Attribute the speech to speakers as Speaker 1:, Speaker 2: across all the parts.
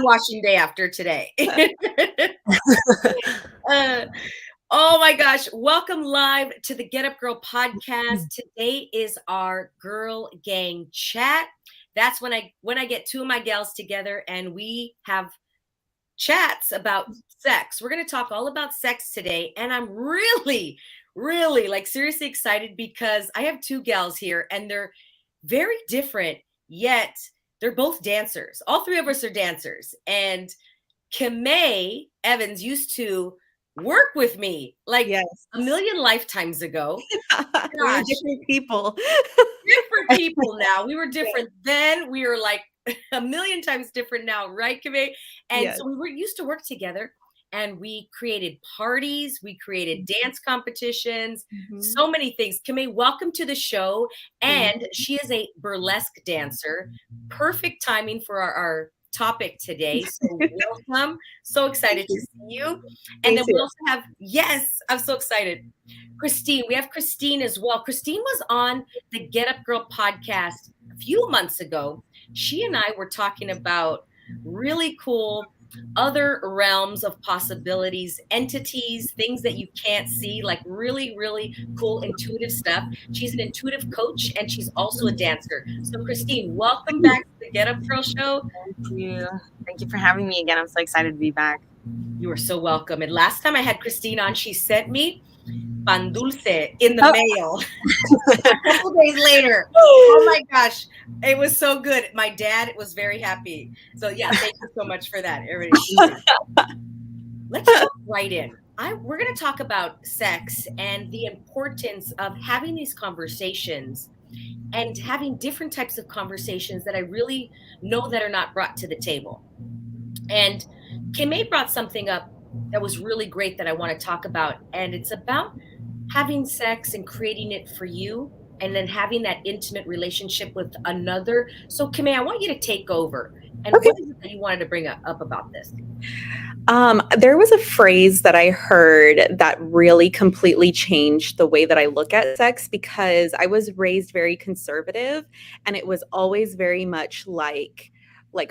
Speaker 1: washing day after today. uh, oh my gosh. Welcome live to the Get Up Girl podcast. Today is our girl gang chat. That's when I get two of my gals together and we have chats about sex. We're going to talk all about sex today. And I'm really like seriously excited because I have two gals here and they're very different, yet they're both dancers. All three of us are dancers. And Kimmay Evans used to work with me like a million lifetimes ago.
Speaker 2: We were different people.
Speaker 1: Different people now. We were different then. We are like a million times different now, right, Kimmay? And so we were used to work together and we created parties, we created dance competitions, so many things. Kimmay, welcome to the show. And she is a burlesque dancer. Perfect timing for our topic today. So welcome. So excited to see you. And then we also have, I'm so excited. Christine, we have Christine as well. Christine was on the Get Up Girl podcast a few months ago. She and I were talking about really cool other realms of possibilities, entities, things that you can't see, like really, really cool intuitive stuff. She's an intuitive coach and she's also a dancer. So Christine, welcome back to the Get Up Girl show.
Speaker 2: Thank you. Thank you for having me again. I'm so excited to be back.
Speaker 1: You are so welcome. And last time I had Christine on, she sent me pan dulce in the mail a couple days later. Oh my gosh, it was so good. My dad was very happy. So yeah, thank you so much for that. Let's jump right in. We're going to talk about sex and the importance of having these conversations and having different types of conversations that I really know that are not brought to the table. And Kimmay brought something up that was really great that I want to talk about. And it's about having sex and creating it for you and then having that intimate relationship with another. So Kimmay, I want you to take over. And what is it that you wanted to bring up about this?
Speaker 2: There was a phrase that I heard that really completely changed the way that I look at sex because I was raised very conservative and it was always very much like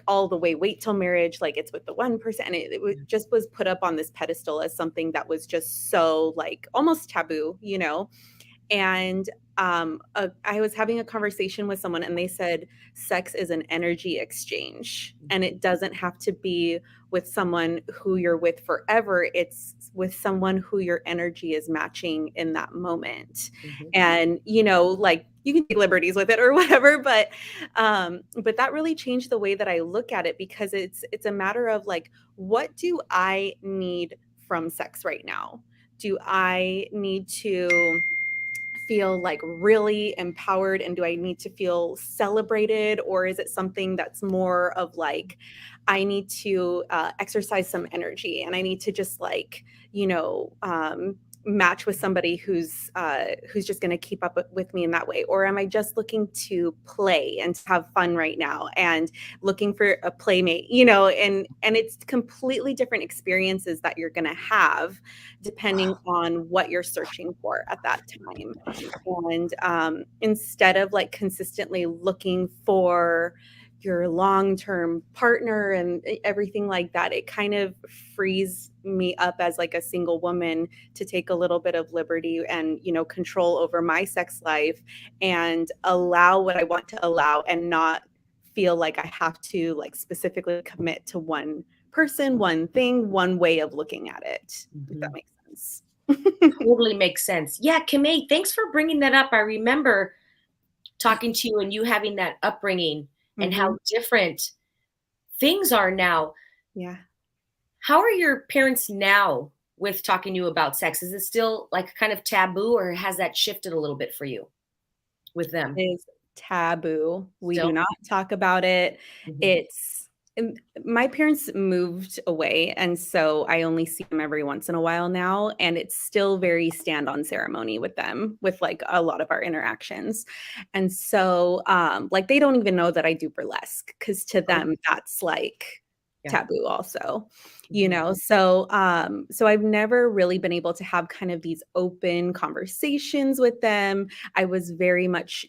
Speaker 2: all the way wait till marriage, like it's with the one person. And it just was put up on this pedestal as something that was just so like almost taboo, you know? And I was having a conversation with someone and they said, sex is an energy exchange and it doesn't have to be with someone who you're with forever. It's with someone who your energy is matching in that moment. And, you know, like you can take liberties with it or whatever, but that really changed the way that I look at it because it's a matter of like, what do I need from sex right now? Do I need to feel like really empowered and do I need to feel celebrated, or is it something that's more of like I need to exercise some energy and I need to just like, you know, match with somebody who's just going to keep up with me in that way? Or am I just looking to play and to have fun right now and looking for a playmate, you know? And it's completely different experiences that you're going to have depending on what you're searching for at that time. And instead of like consistently looking for your long-term partner and everything like that, it kind of frees me up as like a single woman to take a little bit of liberty and, you know, control over my sex life and allow what I want to allow and not feel like I have to like specifically commit to one person, one thing, one way of looking at it. If that makes sense.
Speaker 1: Totally makes sense. Yeah, Kimmay, thanks for bringing that up. I remember talking to you and you having that upbringing and how different things are now.
Speaker 2: Yeah.
Speaker 1: How are your parents now with talking to you about sex? Is it still like kind of taboo or has that shifted a little bit for you with them?
Speaker 2: It is taboo. We do not talk about it. My parents moved away, and so I only see them every once in a while now, and it's still very stand-on ceremony with them, with like a lot of our interactions. And so like they don't even know that I do burlesque because to them that's like
Speaker 1: Yeah.
Speaker 2: taboo also,
Speaker 1: Mhm.
Speaker 2: so I've never really been able to have kind of these open conversations with them. I was very much,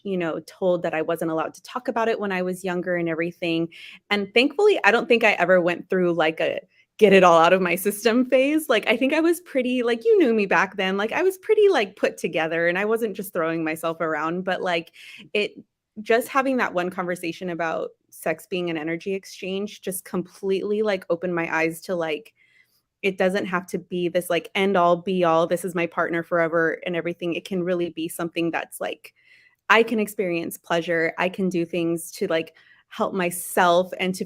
Speaker 2: told that I wasn't allowed to talk about it when I was younger and everything. And thankfully, I don't think I ever went through like a get it all out of my system phase. Like I think I was pretty like you knew me back then. Like I was pretty like put together and I wasn't just throwing myself around, but like it just having that one conversation about sex being an energy exchange just completely like opened my eyes to like it doesn't have to be this like end all be all, this is my partner forever and everything. It can really be something that's like I can experience pleasure. I can do things to like help myself and to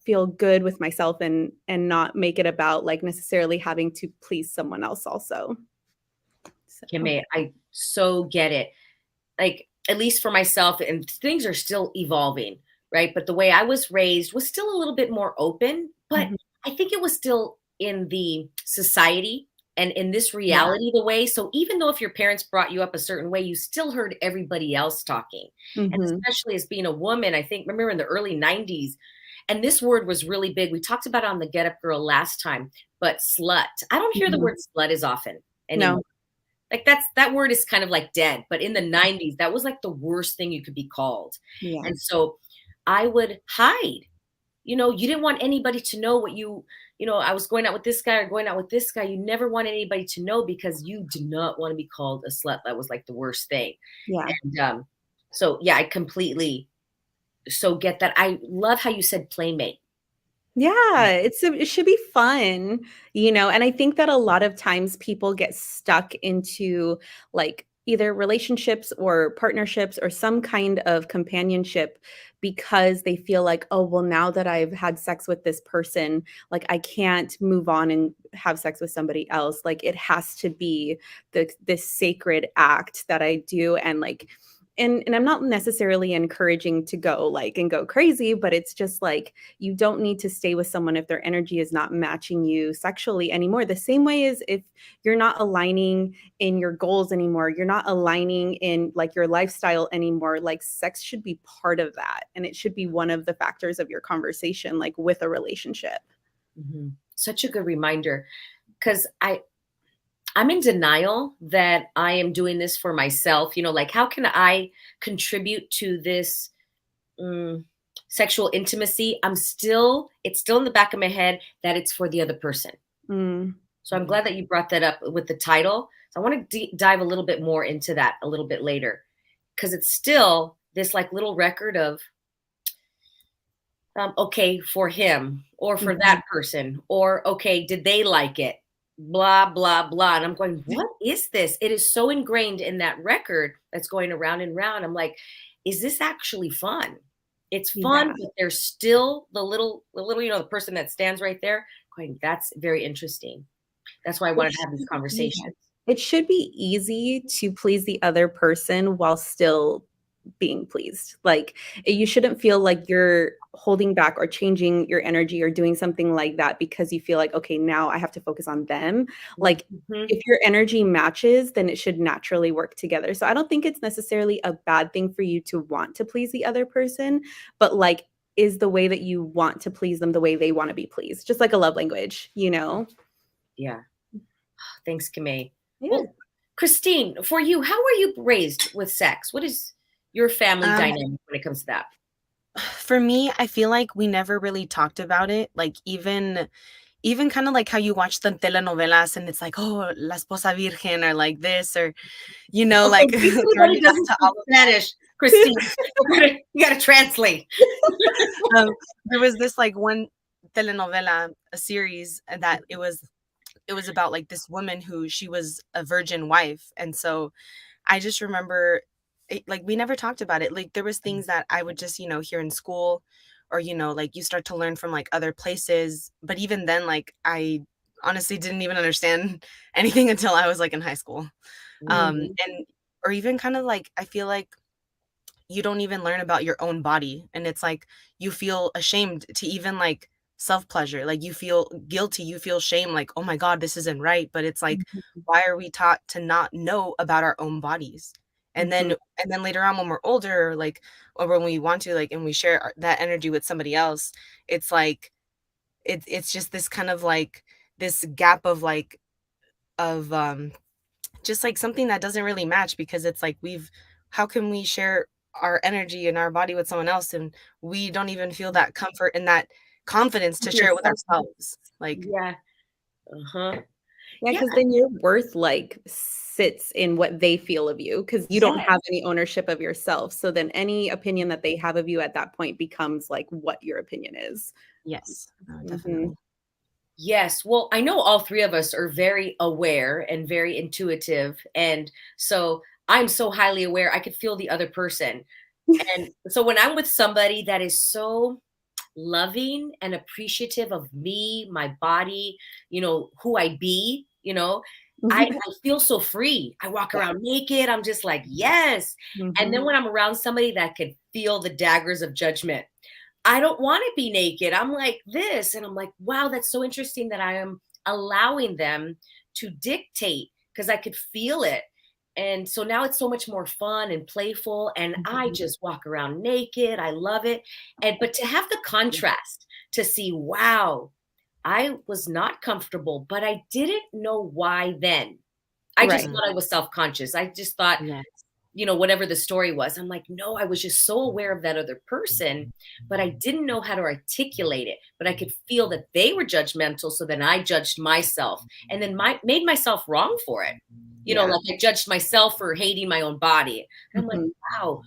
Speaker 2: feel good with myself and not make it about like necessarily having to please someone else also. So,
Speaker 1: Kimmay, I so get it. Like, at least for myself, and things are still evolving, right? But the way I was raised was still a little bit more open, but
Speaker 2: mhm,
Speaker 1: I think it was still in the society and in this
Speaker 2: yeah.
Speaker 1: reality the way. So even though if your parents brought you up a certain way, you still heard everybody else talking. And
Speaker 2: Mhm,
Speaker 1: especially as being a woman, I think, remember in the early 90s, and this word was really big. We talked about it on the Get Up Girl last time, but slut. I don't hear the
Speaker 2: mhm.
Speaker 1: word slut as often
Speaker 2: No.
Speaker 1: anymore. Like that word is kind of like dead, but in the 90s, that was like the worst thing you could be called.
Speaker 2: Yeah.
Speaker 1: And so I would hide. You didn't want anybody to know what I was going out with this guy or going out with this guy. You never want anybody to know because you did not want to be called a slut. That was like the worst thing.
Speaker 2: Yeah.
Speaker 1: And so yeah, I completely so get that. I love how you said playmate.
Speaker 2: Yeah, it should be fun, and I think that a lot of times people get stuck into like either relationships or partnerships or some kind of companionship because they feel like, oh, well, now that I've had sex with this person, like I can't move on and have sex with somebody else. Like it has to be this sacred act that I do. And like and I'm not necessarily encouraging to go like and go crazy, but it's just like you don't need to stay with someone if their energy is not matching you sexually anymore. The same way as if you're not aligning in your goals anymore, you're not aligning in like your lifestyle anymore, like sex should be part of that. And it should be one of the factors of your conversation, like with a relationship.
Speaker 1: Mhm. Such a good reminder because I'm in denial that I am doing this for myself. Like how can I contribute to this mm, sexual intimacy? It's still in the back of my head that it's for the other person.
Speaker 2: Mm,
Speaker 1: So I'm glad that you brought that up with the title. So I want to dive a little bit more into that a little bit later because it's still this like little record of okay, for him or for
Speaker 2: mhm.
Speaker 1: that person, or okay, did they like it? Blah, blah, blah. And I'm going, what is this? It is so ingrained in that record that's going around and round. I'm like, is this actually fun? It's fun,
Speaker 2: Yeah.
Speaker 1: but there's still the little, the person that stands right there going, that's very interesting. That's why I
Speaker 2: It
Speaker 1: wanted to have these
Speaker 2: should yeah.
Speaker 1: conversations.
Speaker 2: It should be easy to please the other person while still being pleased. Like, you shouldn't feel like you're holding back or changing your energy or doing something like that because you feel like, "Okay, now I have to focus on them." Like,
Speaker 1: Mhm.
Speaker 2: if your energy matches, then it should naturally work together. So I don't think it's necessarily a bad thing for you to want to please the other person, but, like, is the way that you want to please them the way they wanna be pleased? Just like a love language, you know?
Speaker 1: Yeah. Thanks, Kamei.
Speaker 2: Yeah.
Speaker 1: Well, Christine, for you, how were you raised with sex? What is your family
Speaker 3: Um,
Speaker 1: dynamic when it comes to that?
Speaker 3: for me, I feel like we never really talked about it. Like even kind of like how you watch the telenovelas and it's like, oh, la esposa virgen or like this or
Speaker 1: Okay,
Speaker 3: like
Speaker 1: in case
Speaker 3: throwing
Speaker 1: anybody
Speaker 3: it back
Speaker 1: doesn't
Speaker 3: to
Speaker 1: speak
Speaker 3: all of
Speaker 1: Spanish, Christine, you gotta translate.
Speaker 3: there was this like one telenovela, a series that it was about like this woman who she was a virgin wife. And so I just remember like we never talked about it. Like there was things that I would just, hear in school or, like you start to learn from like other places. But even then, like I honestly didn't even understand anything until I was like in high school.
Speaker 1: Mhm,
Speaker 3: And or even kind of like I feel like you don't even learn about your own body. And it's like you feel ashamed to even like self pleasure. Like you feel guilty, you feel shame, like, oh my God, this isn't right. But it's like,
Speaker 2: Mhm,
Speaker 3: why are we taught to not know about our own bodies? And then
Speaker 2: mhm,
Speaker 3: and then later on when we're older, like or when we want to, like and we share that energy with somebody else, it's like it's just this kind of like this gap of like of just like something that doesn't really match, because it's like how can we share our energy and our body with someone else and we don't even feel that comfort and that confidence to share it with ourselves? Like,
Speaker 1: Yeah. Uh-huh.
Speaker 2: Yeah,
Speaker 1: Yeah.
Speaker 2: because then your worth like sits in what they feel of you, because you don't have any ownership of yourself. So then any opinion that they have of you at that point becomes like what your opinion is.
Speaker 3: yes,
Speaker 2: Mhm.
Speaker 3: definitely.
Speaker 1: Yes. Well, I know all three of us are very aware and very intuitive. And so I'm so highly aware, I could feel the other person. And so when I'm with somebody that is so loving and appreciative of me, my body, who I be, I feel so free. I walk
Speaker 2: Yeah.
Speaker 1: around naked. I'm just like, yes. And then
Speaker 2: Mhm.
Speaker 1: when I'm around somebody that could feel the daggers of judgment, I don't want to be naked. I'm like this. And I'm like, wow, that's so interesting that I am allowing them to dictate, because I could feel it. And so now it's so much more fun and playful. And I just walk around naked. I love it. But to have the contrast to see, wow, I was not comfortable, but I didn't know why then. I just
Speaker 2: Right.
Speaker 1: thought I was self-conscious. I just thought,
Speaker 3: Yeah.
Speaker 1: whatever the story was. I'm like, no, I was just so aware of that other person, but I didn't know how to articulate it. But I could feel that they were judgmental. So then I judged myself and then made myself wrong for it.
Speaker 2: Yeah.
Speaker 1: Like I judged myself for hating my own body. And I'm like,
Speaker 2: Mhm.
Speaker 1: wow.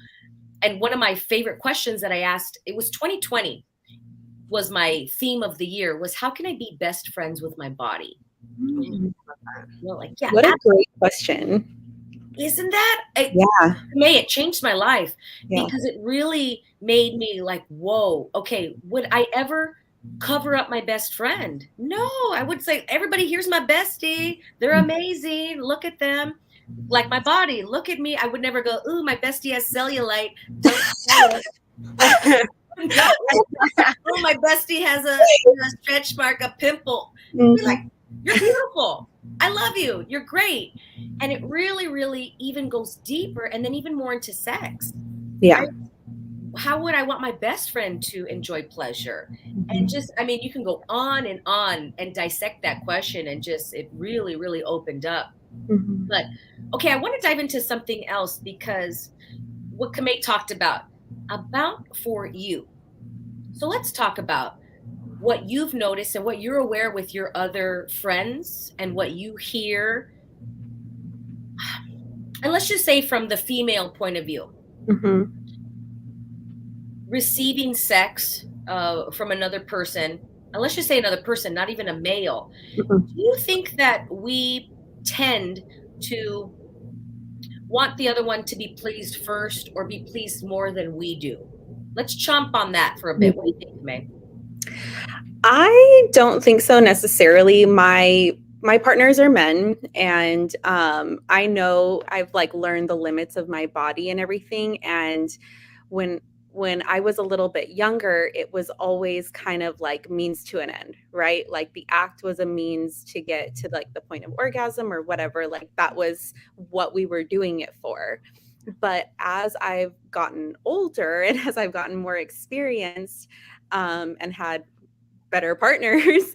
Speaker 1: And one of my favorite questions that I asked, it was 2020, was my theme of the year, was how can I be best friends with my body?
Speaker 2: Mm.
Speaker 1: Like, yeah,
Speaker 2: What a great question.
Speaker 1: isn't that?
Speaker 2: Yeah.
Speaker 1: It changed my life,
Speaker 2: Yeah.
Speaker 1: because it really made me like, whoa, okay, would I ever cover up my best friend? No, I would say, everybody, here's my bestie. They're amazing. Look at them. Like my body, look at me. I would never go, ooh, my bestie has cellulite. Don't say it. No. Oh, my bestie has a stretch mark, a pimple. Be like,
Speaker 2: Mhm.
Speaker 1: you're beautiful. I love you. You're great. And it really, really even goes deeper and then even more into sex.
Speaker 2: Yeah.
Speaker 1: How would I want my best friend to enjoy pleasure? And just, you can go on and dissect that question, and just, it really, really opened up.
Speaker 2: Mhm.
Speaker 1: But okay, I want to dive into something else, because what Kimmay talked about for you. So let's talk about what you've noticed and what you're aware with your other friends and what you hear. And let's just say from the female point of view,
Speaker 2: Mhm.
Speaker 1: receiving sex from another person, and let's just say another person, not even a male.
Speaker 2: Mhm.
Speaker 1: Do you think that we tend to want the other one to be pleased first, or be pleased more than we do? Let's chomp on that for a bit. What do you think, May?
Speaker 2: I don't think so necessarily. My partners are men, and I know I've like learned the limits of my body and everything. And when when I was a little bit younger, it was always kind of like means to an end, right? Like the act was a means to get to like the point of orgasm or whatever. Like that was what we were doing it for. But as I've gotten older and as I've gotten more experienced, and had better partners,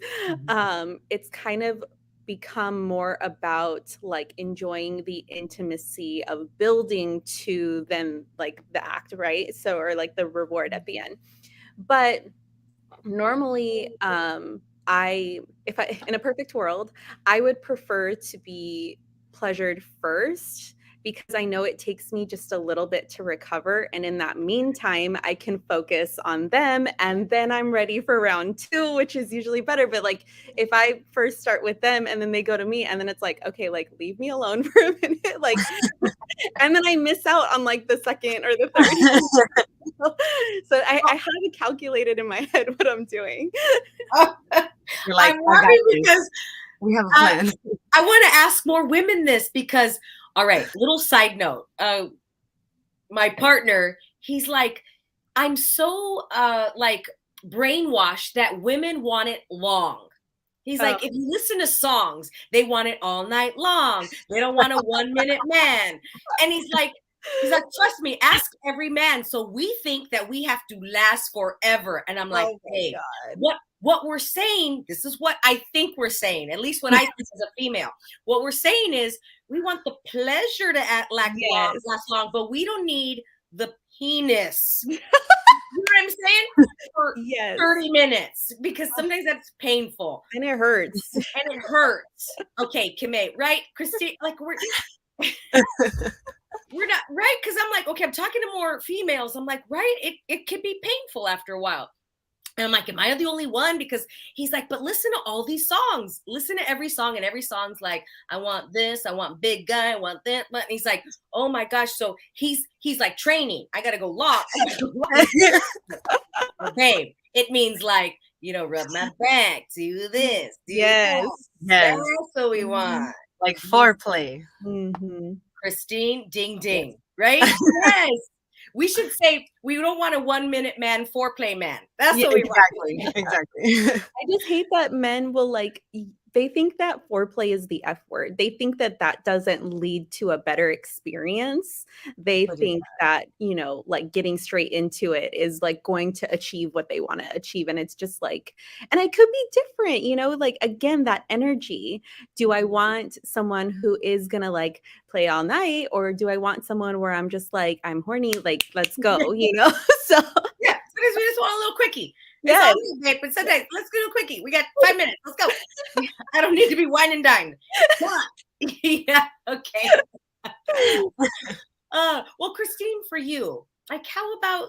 Speaker 2: it's kind of become more about like enjoying the intimacy of building to then like the act, right? So, or like the reward at the end. But normally, I if I in a perfect world, I would prefer to be pleasured first, because I know it takes me just a little bit to recover, and in that meantime I can focus on them, and then I'm ready for round 2, which is usually better. But like if I first start with them and then they go to me, and then it's like, okay, like leave me alone for a minute, like, and then I miss out on like the second or the third. So I have it calculated in my head what I'm doing.
Speaker 3: You're like,
Speaker 1: I'm
Speaker 3: I got
Speaker 1: laughing
Speaker 3: this.
Speaker 1: because
Speaker 3: We have a plan.
Speaker 1: I want to ask more women this, because, all right, little side note. My partner, he's like, I'm so like brainwashed that women want it long. He's
Speaker 2: Oh.
Speaker 1: like, if you listen to songs, they want it all night long. They don't want a 1-minute man. And he's like, trust me, ask every man. So we think that we have to last forever. And I'm like,
Speaker 2: Oh my
Speaker 1: hey,
Speaker 2: God.
Speaker 1: what we're saying, this is what I think we're saying, at least what I think as a female. What we're saying is we want the pleasure to last long, but we don't need the penis. You know what I'm saying? For 30 minutes, because sometimes that's painful.
Speaker 2: And it hurts.
Speaker 1: And it hurts. Okay, Kimmay, right? Christine, like we're not right, because I'm like, okay, I'm talking to more females. I'm like, right, it can be painful after a while. And I'm like, am I the only one? Because he's like, but listen to all these songs. Listen to every song, and every song's like, I want this, I want big guy, I want that. And he's like, oh my gosh. So he's like training. I gotta go lock. Okay, it means like, rub my back, do this, do that. That's what we want.
Speaker 3: Like foreplay.
Speaker 1: Christine, ding ding, right? Yes. We should say we don't want a 1 minute man, foreplay man. That's what we want.
Speaker 3: Exactly.
Speaker 2: I just hate that men will they think that foreplay is the F word. They think that doesn't lead to a better experience. They think that, getting straight into it is going to achieve what they want to achieve. And it's just and it could be different, again, that energy. Do I want someone who is going to play all night, or do I want someone where I'm just I'm horny, let's go, So
Speaker 1: yeah, because we just want a little quickie. Yes, but sometimes let's do a quickie. We got 5 minutes. Let's go. I don't need to be wine and dined. Come on. Yeah. Okay. Well, Christine, for you, how about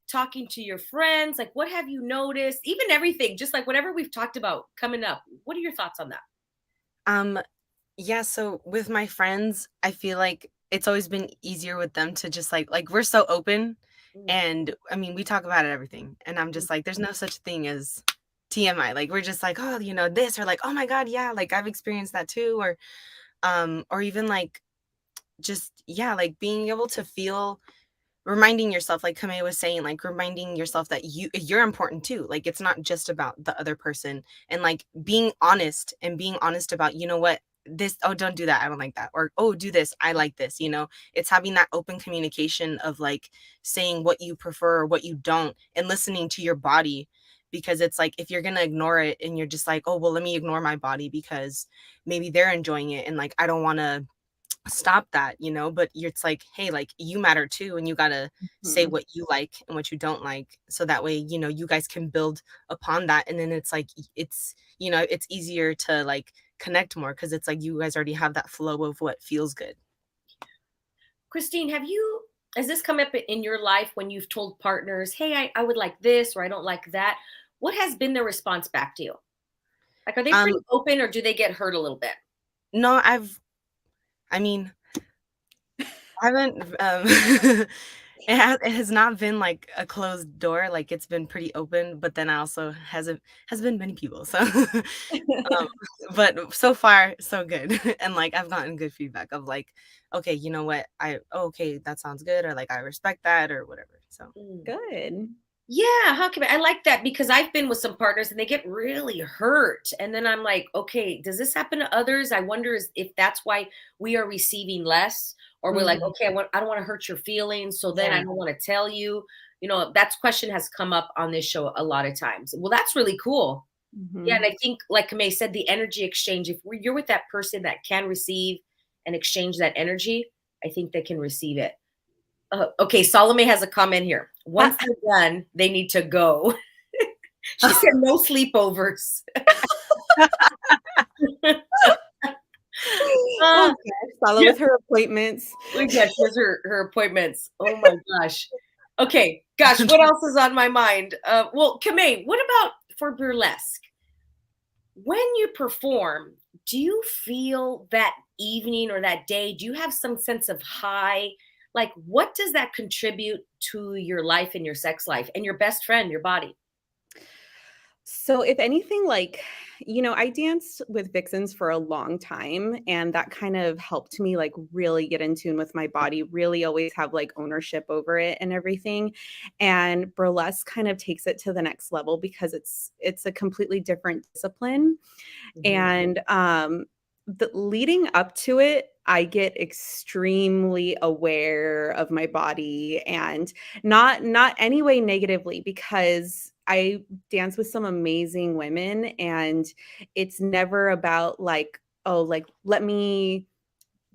Speaker 1: talking to your friends? What have you noticed? Even everything, just whatever we've talked about coming up. What are your thoughts on that?
Speaker 3: Yeah. So with my friends, I feel like it's always been easier with them to just we're so open. And I mean, we talk about everything, and I'm just there's no such thing as TMI. We're just oh, this, or oh my God, yeah, I've experienced that too, or even just, yeah, being able to feel, reminding yourself, like Kimmay was saying, reminding yourself that you're important too. It's not just about the other person, and being honest about, what, this, oh, don't do that, I don't like that, or oh, do this, I like this. It's having that open communication of saying what you prefer or what you don't, and listening to your body, because it's if you're gonna ignore it and you're just oh, well, let me ignore my body because maybe they're enjoying it, and I don't want to stop that, but it's hey, you matter too, and you gotta say what you like and what you don't like, so that way you guys can build upon that, and then it's it's easier to connect more, because it's you guys already have that flow of what feels good.
Speaker 1: Christine, has this come up in your life when you've told partners, hey, I would like this, or I don't like that? What has been their response back to you? Are they pretty open, or do they get hurt a little bit?
Speaker 3: No, I haven't it has not been a closed door. It's been pretty open, but then I also has been many people, so but so far so good. And I've gotten good feedback of okay, you know what, okay, that sounds good, or I respect that, or whatever. So
Speaker 2: good.
Speaker 1: Yeah, how can I like that, because I've been with some partners and they get really hurt, and then I'm like, okay, does this happen to others? I wonder if that's why we are receiving less, or we're okay, I don't want to hurt your feelings, so then I don't want to tell you. That question has come up on this show a lot of times. Well, that's really cool. Yeah, and I think, like Kimmay said, the energy exchange. If you're with that person that can receive and exchange that energy, I think they can receive it. Okay, Salome has a comment here. Once they're done, they need to go. She said no sleepovers.
Speaker 2: Follow with her appointments.
Speaker 1: Yes, here's her appointments. Oh my gosh. Okay, gosh, what else is on my mind? Well, Kimmay, what about for burlesque? When you perform, do you feel that evening or that day, do you have some sense of high? What does that contribute to your life and your sex life and your best friend, your body?
Speaker 2: So if anything, I danced with vixens for a long time, and that kind of helped me really get in tune with my body, really always have ownership over it and everything. And burlesque kind of takes it to the next level, because it's a completely different discipline. And the leading up to it, I get extremely aware of my body, and not any way negatively, because I dance with some amazing women, and it's never about like, oh, like let me,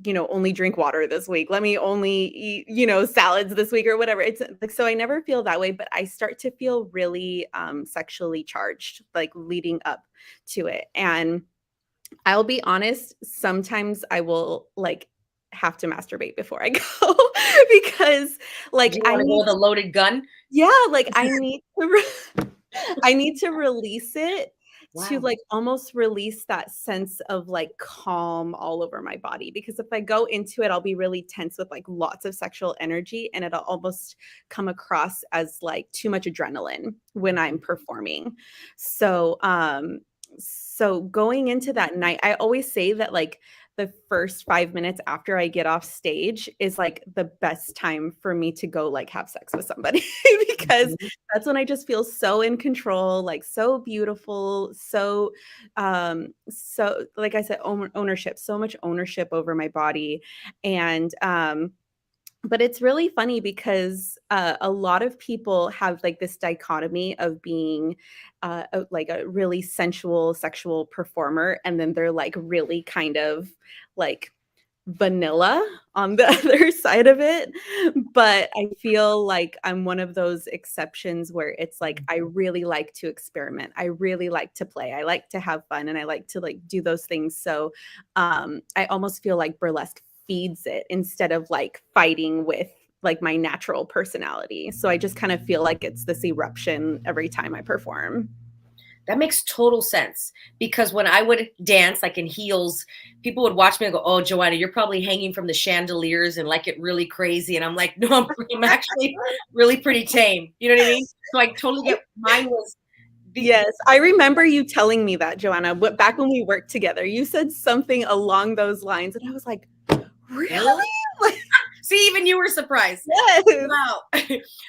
Speaker 2: only drink water this week. Let me only eat, salads this week or whatever. It's like, so I never feel that way, but I start to feel really sexually charged, like leading up to it. And I'll be honest, sometimes I will like have to masturbate before I go because
Speaker 1: Do
Speaker 2: like
Speaker 1: you
Speaker 2: I
Speaker 1: want to go
Speaker 2: need,
Speaker 1: with a loaded gun?
Speaker 2: yeah, like I need to release it to
Speaker 1: Wow.
Speaker 2: like almost release that sense of like calm all over my body, because if I go into it, I'll be really tense with like lots of sexual energy, and it'll almost come across as like too much adrenaline when I'm performing. So going into that night, I always say that like the first 5 minutes after I get off stage is like the best time for me to go like have sex with somebody because
Speaker 1: Mhm.
Speaker 2: that's when I just feel so in control, like so beautiful, so like I said, ownership, so much ownership over my body. And but it's really funny because a lot of people have like this dichotomy of being like a really sensual sexual performer, and then they're like really kind of like vanilla on the other side of it. But I feel like I'm one of those exceptions where it's like I really like to experiment. I really like to play. I like to have fun, and I like to like do those things. So I almost feel like burlesque feeds it instead of like fighting with like my natural personality. So I just kind of feel like it's this eruption every time I perform.
Speaker 1: That makes total sense because when I would dance like in heels, people would watch me and go, "Oh, Joanna, you're probably hanging from the chandeliers and like it really crazy." And I'm like, "No, I'm actually really pretty tame." You know what I mean? So I totally get mine was the
Speaker 2: Yes, I remember you telling me that, Joanna, back when we worked together. You said something along those lines, and I was like,
Speaker 1: really.
Speaker 2: "Really?" Like,
Speaker 1: See, even you were surprised.
Speaker 2: yes.
Speaker 1: Wow.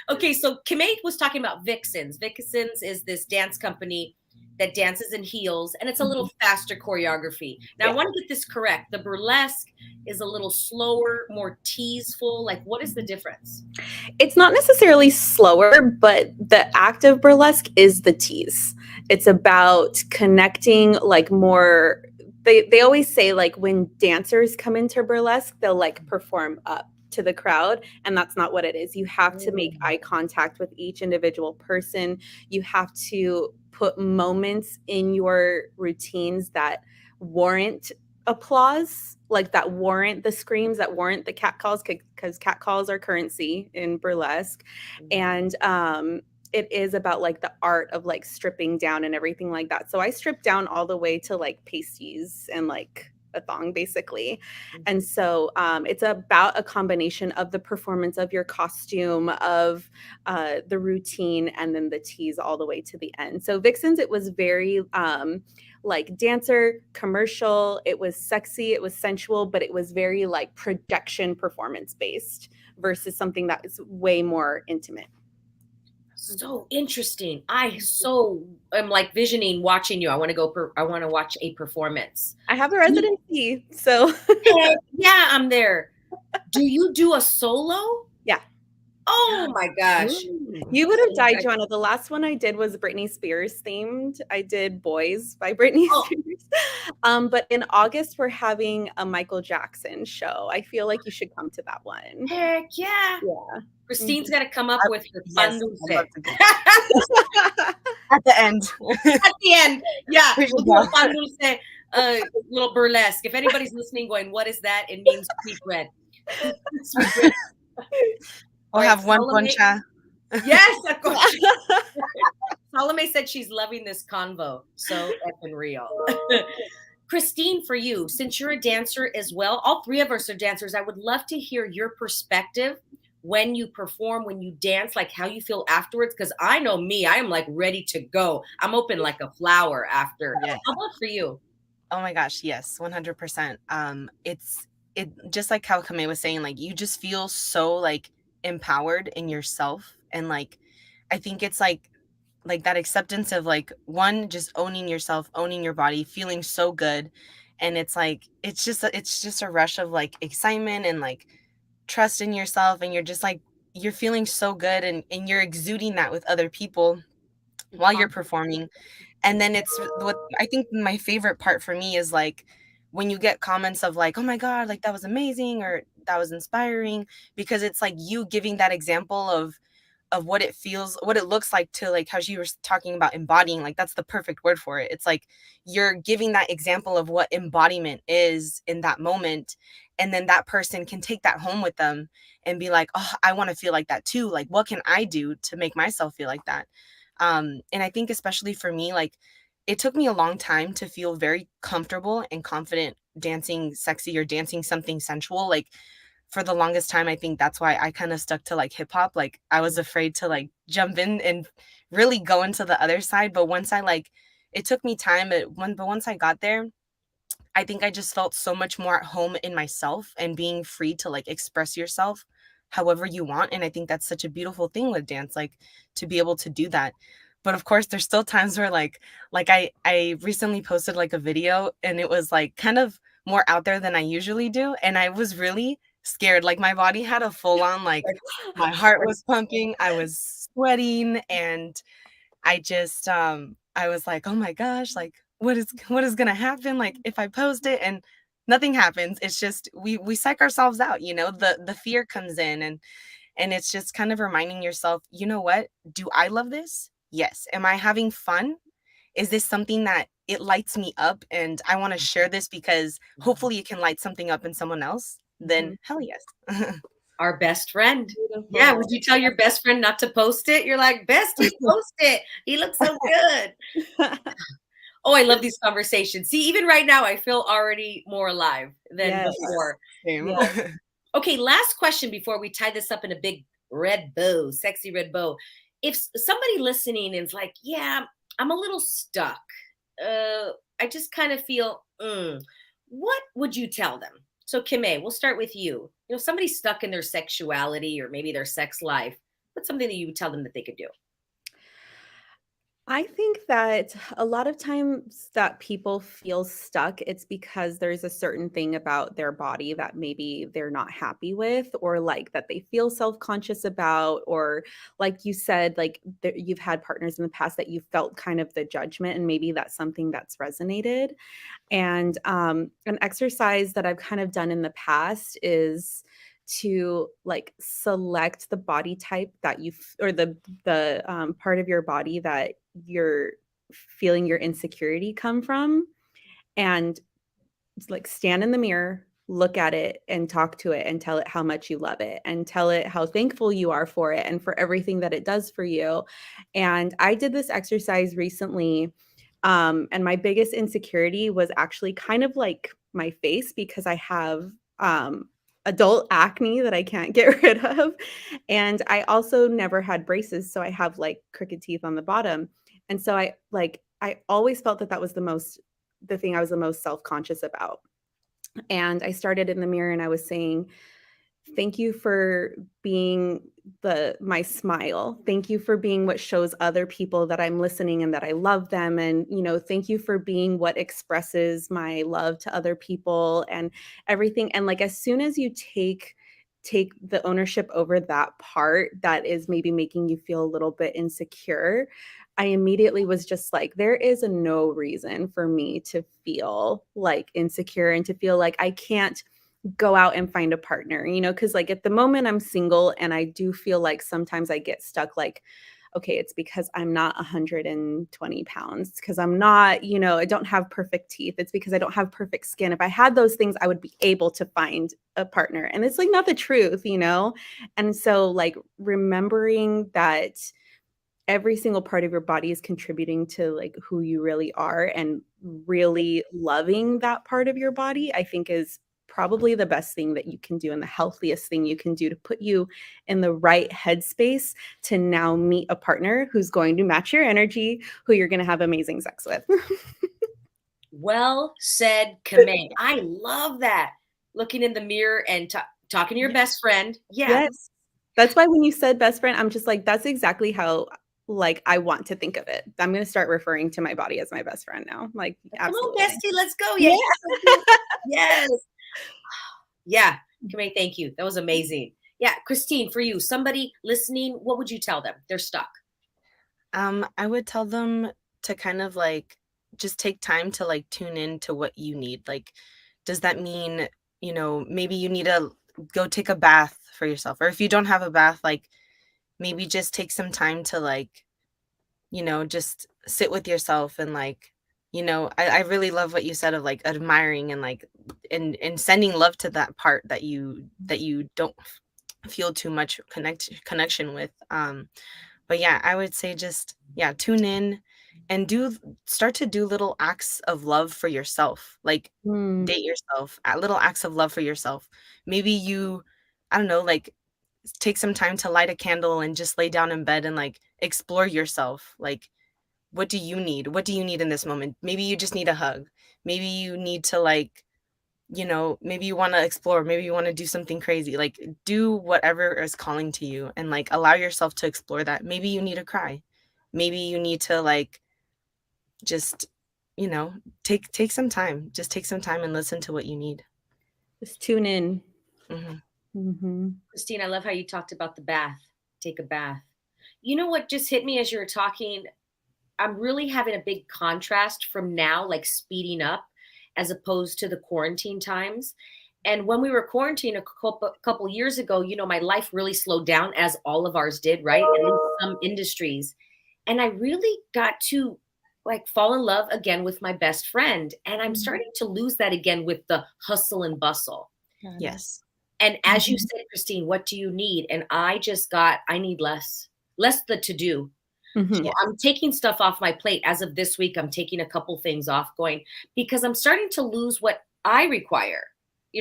Speaker 1: Okay, so Kimmay was talking about Vixens. Vixens is this dance company that dances in heels, and it's a little
Speaker 2: Mhm.
Speaker 1: faster choreography. Now, I
Speaker 2: Yeah.
Speaker 1: want to get this correct. The burlesque is a little slower, more teaseful. Like, what is the difference?
Speaker 2: It's not necessarily slower, but the act of burlesque is the tease. It's about connecting like more. They always say like when dancers come into burlesque, they'll like perform up to the crowd, and that's not what it is. You have to make
Speaker 1: Mm.
Speaker 2: eye contact with each individual person. You have to put moments in your routines that warrant applause, like that warrant the screams, that warrant the cat calls, because cat calls are currency in burlesque. And it is about like the art of like stripping down and everything like that. So I stripped down all the way to like pasties and like a thong basically. And so it's about a combination of the performance of your costume, of the routine, and then the tease all the way to the end. So Vixens, it was very like dancer, commercial. It was sexy, it was sensual, but it was very like projection performance based versus something that is way more intimate.
Speaker 1: So interesting. I so am like visioning watching you. I want to go. I want to watch a performance.
Speaker 2: I have a
Speaker 1: Do you-
Speaker 2: residency, so
Speaker 1: Heck, yeah, I'm there. Do you do a solo?
Speaker 2: yeah.
Speaker 1: Oh my gosh.
Speaker 3: Ooh.
Speaker 2: You would have
Speaker 1: So
Speaker 2: died, Joanna. The last one I did was Britney Spears themed. I did Boys by Britney
Speaker 1: oh,
Speaker 2: Spears. But in August, we're having a Michael Jackson show. I feel like you should come to that one.
Speaker 1: heck yeah.
Speaker 2: Yeah.
Speaker 1: Christine's
Speaker 2: Mhm.
Speaker 1: got to come up
Speaker 3: I,
Speaker 1: with her
Speaker 3: yes,
Speaker 1: fun dulce.
Speaker 3: I'd love to go.
Speaker 1: At
Speaker 3: At the end.
Speaker 1: the end, yeah,
Speaker 3: We should
Speaker 1: we'll do
Speaker 3: go.
Speaker 1: a fun dulce, little burlesque. If anybody's listening, going, "What is that?" It means sweet bread. Sweet bread.
Speaker 3: We'll
Speaker 1: All right,
Speaker 3: have one
Speaker 1: Salome.
Speaker 3: concha.
Speaker 1: Yes, of course. Salome said she's loving this convo. So effing real. Christine, for you, since you're a dancer as well, all three of us are dancers. I would love to hear your perspective when you perform, when you dance, like how you feel afterwards. Because I know me, I am like ready to go. I'm open like a flower after.
Speaker 3: Yes.
Speaker 1: How about for you?
Speaker 3: Oh my gosh, yes, 100%. It just like how Kame was saying, like you just feel so like empowered in yourself, and like I think it's like that acceptance of like one, just owning yourself, owning your body, feeling so good. And it's like it's just a rush of like excitement and like trust in yourself, and you're just like you're feeling so good, and you're exuding that with other people. while you're performing. And then it's what I think my favorite part for me is like when you get comments of like, oh my God, like that was amazing or that was inspiring, because it's like you giving that example of what it feels, what it looks like to, like how you were talking about embodying, like that's the perfect word for it. It's like you're giving that example of what embodiment is in that moment. And then that person can take that home with them and be like, oh, I want to feel like that too. Like, what can I do to make myself feel like that? And I think especially for me, like it took me a long time to feel very comfortable and confident dancing sexy or dancing something sensual. Like for the longest time, I think that's why I kind of stuck to like hip hop. Like I was afraid to like jump in and really go into the other side. But once I like, it took me time, but once I got there, I think I just felt so much more at home in myself and being free to like express yourself however you want. And I think that's such a beautiful thing with dance, like to be able to do that. But of course, there's still times where like I recently posted like a video and it was like kind of more out there than I usually do. And I was really scared. Like my body had a full on like my heart was pumping, I was sweating, and I just I was like, "Oh my gosh, like what is going to happen like if I post it?" And nothing happens. It's just we psych ourselves out, you know. The fear comes in, and it's just kind of reminding yourself, "You know what? Do I love this? Yes. Am I having fun? Is this something that it lights me up and I want to share this because hopefully it can light something up in someone else?" Then hell yes.
Speaker 1: Our best friend. Yeah, would
Speaker 2: Beautiful.
Speaker 1: you tell your best friend not to post it? You're like, bestie, post it. He looks so good. Oh, I love these conversations. See, even right now, I feel already more alive than
Speaker 2: Yes.
Speaker 1: before.
Speaker 3: Same.
Speaker 2: Yes.
Speaker 1: Okay, last question before we tie this up in a big red bow, sexy red bow. If somebody listening is like, yeah, I'm a little stuck. I just kind of feel, what would you tell them? So, Kimmay, we'll start with you. You know, somebody's stuck in their sexuality or maybe their sex life. What's something that you would tell them that they could do?
Speaker 2: I think that a lot of times that people feel stuck, it's because there's a certain thing about their body that maybe they're not happy with, or like that they feel self-conscious about, or like you said, like you've had partners in the past that you felt kind of the judgment, and maybe that's something that's resonated. And an exercise that I've kind of done in the past is to like select the body type that or the part of your body that you're feeling your insecurity come from, and like stand in the mirror, look at it and talk to it and tell it how much you love it and tell it how thankful you are for it and for everything that it does for you. And I did this exercise recently, and my biggest insecurity was actually kind of like my face, because I have adult acne that I can't get rid of. And I also never had braces, so I have like crooked teeth on the bottom. And so I always felt that that was the thing I was the most self-conscious about. And I started in the mirror and I was saying, thank you for being my smile. Thank you for being what shows other people that I'm listening and that I love them. And, you know, thank you for being what expresses my love to other people and everything. And like as soon as you take the ownership over that part that is maybe making you feel a little bit insecure, I immediately was just like, there is no reason for me to feel like insecure and to feel like I can't go out and find a partner, you know, because like at the moment I'm single and I do feel like sometimes I get stuck like, okay, it's because I'm not 120 pounds, because I'm not, you know, I don't have perfect teeth. It's because I don't have perfect skin. If I had those things, I would be able to find a partner. And it's like not the truth, you know? And so like remembering that every single part of your body is contributing to like who you really are, and really loving that part of your body, I think is probably the best thing that you can do and the healthiest thing you can do to put you in the right headspace to now meet a partner who's going to match your energy, who you're going to have amazing sex with.
Speaker 1: Well said, Kimmay. I love that. Looking in the mirror and talking to your best friend. Yeah.
Speaker 2: Yes. That's why when you said best friend, I'm just like, that's exactly how like I want to think of it. I'm going to start referring to my body as my best friend now. Like,
Speaker 1: Come on,
Speaker 2: absolutely.
Speaker 1: bestie, let's go. Yeah.
Speaker 2: Yeah.
Speaker 1: You're so cute. Yes. Yeah. Kimmay, thank you. That was amazing. Yeah. Christine, for you, somebody listening, what would you tell them? They're stuck.
Speaker 3: I would tell them to kind of like just take time to like tune in to what you need. Like, does that mean, maybe you need to go take a bath for yourself? Or if you don't have a bath, like maybe just take some time to like, just sit with yourself and like, I really love what you said of like admiring and like and sending love to that part that you don't feel too much connection with. But yeah, I would say just, yeah, tune in and start to do little acts of love for yourself. Like
Speaker 2: Mm.
Speaker 3: date yourself, little acts of love for yourself. Maybe I don't know, like take some time to light a candle and just lay down in bed and like explore yourself. Like, what do you need? What do you need in this moment? Maybe you just need a hug. Maybe you need to like, maybe you want to explore, maybe you want to do something crazy. Like do whatever is calling to you and like allow yourself to explore that. Maybe you need to cry. Maybe you need to like just, take some time. Just take some time and listen to what you need.
Speaker 2: Just tune in.
Speaker 3: Hmm.
Speaker 2: Mm-hmm.
Speaker 1: Christine, I love how you talked about the bath. Take a bath. You know what just hit me as you were talking? I'm really having a big contrast from now, like speeding up as opposed to the quarantine times. And when we were quarantined a couple years ago, my life really slowed down, as all of ours did, right? At least some industries. And I really got to like fall in love again with my best friend. And I'm starting to lose that again with the hustle and bustle.
Speaker 3: Yes.
Speaker 1: And as you
Speaker 2: Mhm.
Speaker 1: said, Christine, what do you need? And I need less the to do.
Speaker 2: Mhm.
Speaker 1: So I'm taking stuff off my plate. As of this week, I'm taking a couple things off going because I'm starting to lose what I require.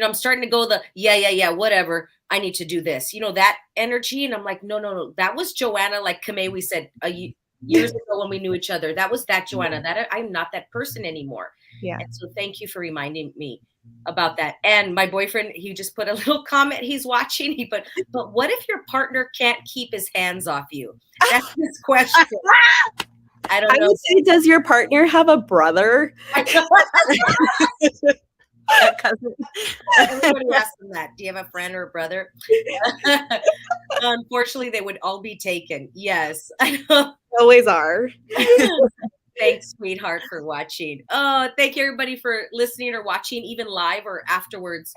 Speaker 1: I'm starting to go yeah, whatever. I need to do this, that energy. And I'm like, no, no, no. That was Joanna, like Kimmay, we said years ago when we knew each other. That was that Joanna. That I'm not that person anymore.
Speaker 2: Yeah.
Speaker 1: And so thank you for reminding me about that. And my boyfriend, he just put a little comment. He's watching. But what if your partner can't keep his hands off you? That's his question. I don't
Speaker 2: I
Speaker 1: know.
Speaker 2: would say, does your partner have a brother?
Speaker 1: Everybody asks them that. Do you have a friend or a brother? Unfortunately, they would all be taken. Yes.
Speaker 2: Always are.
Speaker 1: Thanks, sweetheart, for watching. Thank you, everybody, for listening or watching, even live or afterwards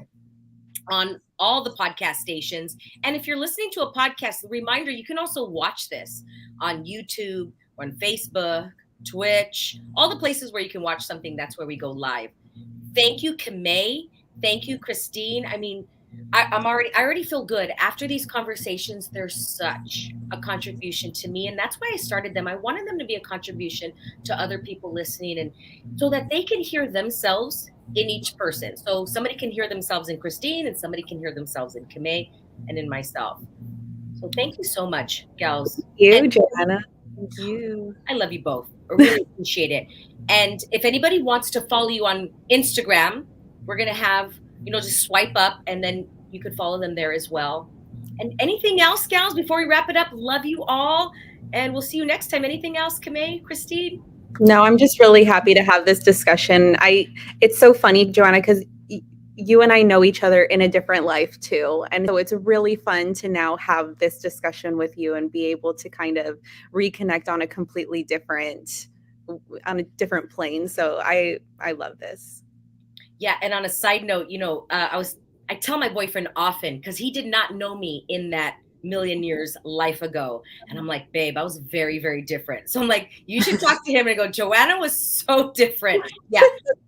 Speaker 1: on all the podcast stations. And if you're listening to a podcast, reminder, you can also watch this on YouTube, on Facebook, Twitch, all the places where you can watch something. That's where we go live. Thank you, Kimmay. Thank you, Christine. I mean, I already feel good after these conversations. They're such a contribution to me, and that's why I started them. I wanted them to be a contribution to other people listening, and so that they can hear themselves in each person. So somebody can hear themselves in Christine, and somebody can hear themselves in Kimmay and in myself. So thank you so much, gals.
Speaker 2: You,
Speaker 1: And
Speaker 2: Joanna.
Speaker 3: Thank you.
Speaker 1: I love you both. I really appreciate it. And if anybody wants to follow you on Instagram, we're going to have, just swipe up and then you could follow them there as well. And anything else, gals, before we wrap it up? Love you all. And we'll see you next time. Anything else, Kimmay, Christine?
Speaker 2: No, I'm just really happy to have this discussion. It's so funny, Joanna, because you and I know each other in a different life too. And so it's really fun to now have this discussion with you and be able to kind of reconnect on a completely different plane. So I love this.
Speaker 1: Yeah. And on a side note, I tell my boyfriend often, because he did not know me in that million years life ago. And I'm like, babe, I was very, very different. So I'm like, you should talk to him and go, Joanna was so different. Yeah.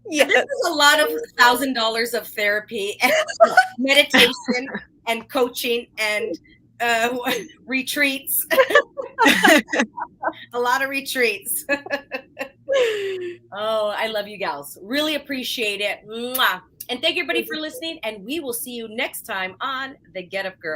Speaker 2: Yes.
Speaker 1: This is a lot of $1,000 of therapy and meditation and coaching and retreats. A lot of retreats. Oh, I love you gals. Really appreciate it. Mwah. And thank you everybody for listening. And we will see you next time on The Get Up Girl.